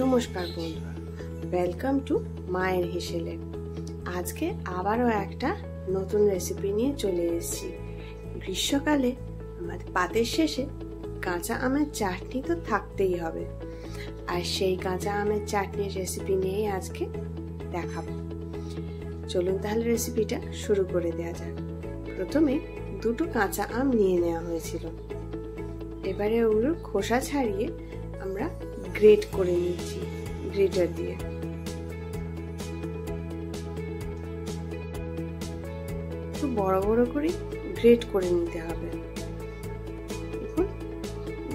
নমস্কার বন্ধুরা, welcome to মায়ের হেসেলে। আজকে আবারও একটা নতুন রেসিপি নিয়ে চলে এসেছি। গ্রীষ্মকালে আমাদের পাতের শেষে কাঁচা আমের চাটনি তো থাকতেই হবে, আর সেই কাঁচা আমের চাটনির রেসিপি নিয়েই আজকে দেখাবো। চলুন তাহলে রেসিপিটা শুরু করে দেওয়া যাক। প্রথমে দুটো কাঁচা আম নিয়ে নেওয়া হয়েছিল। এবারে ওগুলোর খোসা ছাড়িয়ে আমরা গ্রেট করে নিচ্ছি গ্রেটার দিয়ে। একটু বড় বড় করে গ্রেট করে নিতে হবে। দেখুন,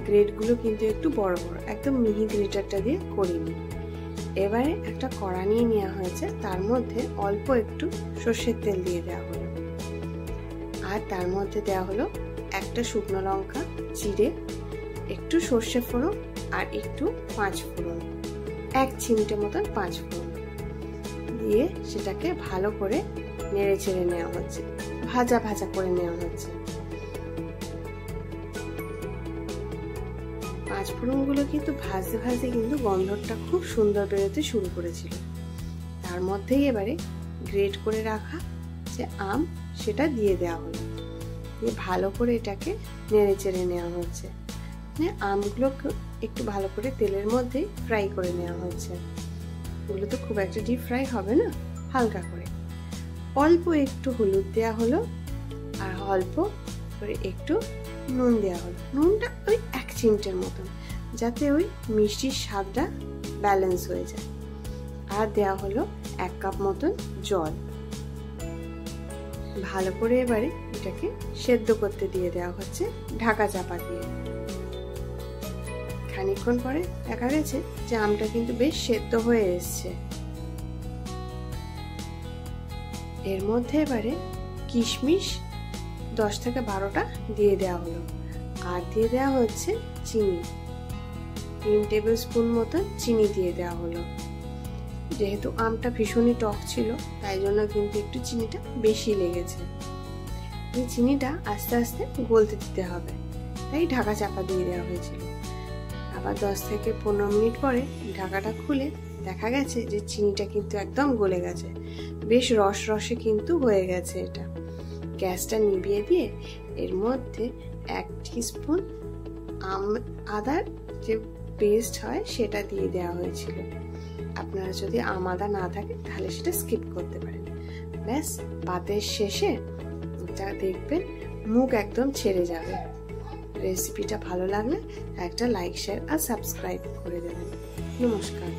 গ্রেটগুলো কিন্তু একটু বড় বড়, একদম মিহি গ্রেটারটা দিয়ে করিনি। এবারে একটা কড়া নিয়ে নেওয়া হয়েছে, তার মধ্যে অল্প একটু সর্ষের তেল দিয়ে দেওয়া হলো, আর তার মধ্যে দেওয়া হলো একটা শুকনো লঙ্কা চিড়ে, একটু সর্ষে ফোড়ন আর একটু পাঁচ ফোড়ন, এক চিমটে মতন পাঁচ ফোড়ন দিয়ে সেটাকে ভালো করে নেড়ে চেড়ে নেওয়া হচ্ছে, ভাজা ভাজা করে নেওয়া হচ্ছে। পাঁচ ফোড়নগুলো কিন্তু ভাজতে ভাজতে কিন্তু গন্ধটা খুব সুন্দর বেরোতে শুরু করেছিল। তার মধ্যেই এবারে গ্রেট করে রাখা যে আম সেটা দিয়ে দেওয়া হলো, দিয়ে ভালো করে এটাকে নেড়ে চেড়ে নেওয়া হচ্ছে। আমগুলোকে একটু ভালো করে তেলের মধ্যে ফ্রাই করে নেওয়া হচ্ছে। এগুলো তো খুব একটা ডিপ ফ্রাই হবে না, হালকা করে। অল্প একটু হলুদ দেওয়া হলো আর অল্প করে একটু নুন দেওয়া হলো। নুনটা ওই এক চিমটের মতন, যাতে ওই মিষ্টির স্বাদটা ব্যালেন্স হয়ে যায়। আর দেওয়া হলো 1 কাপ মতন জল। ভালো করে এবারে এটাকে সেদ্ধ করতে দিয়ে দেওয়া হচ্ছে ঢাকা চাপা দিয়ে। খানিকক্ষণ পরে দেখা গেছে যে আমটা কিন্তু বেশ সেদ্ধ হয়ে এসছে। এর মধ্যে এবারে কিশমিশ 10 থেকে 12টা দিয়ে দেওয়া হলো, আর দিয়ে দেওয়া হচ্ছে চিনি, 3 টেবিল স্পুন মতো চিনি দিয়ে দেওয়া হলো। যেহেতু আমটা ভীষণই টক ছিল, তাই জন্য কিন্তু একটু চিনিটা বেশি লেগেছে। এই চিনিটা আস্তে আস্তে গলতে দিতে হবে, তাই ঢাকা চাপা দিয়ে দেওয়া হয়েছিল। আবার 10 থেকে 15 মিনিট পরে ঢাকাটা খুলে দেখা গেছে যে চিনিটা কিন্তু একদম গলে গেছে, বেশ রস রসে কিন্তু হয়ে গেছে এটা। গ্যাসটা নিভিয়ে দিয়ে এর মধ্যে 1 টিস্পুন আদার যে পেস্ট হয় সেটা দিয়ে দেওয়া হয়েছিল। আপনারা যদি আদা না থাকে তাহলে সেটা স্কিপ করতে পারেন। ব্যাস, পাতের শেষে যা দেখবেন মুখ একদম ছেড়ে যাবে। রেসিপিটা ভালো লাগলে একটা লাইক, শেয়ার আর সাবস্ক্রাইব করে দেবেন। নমস্কার।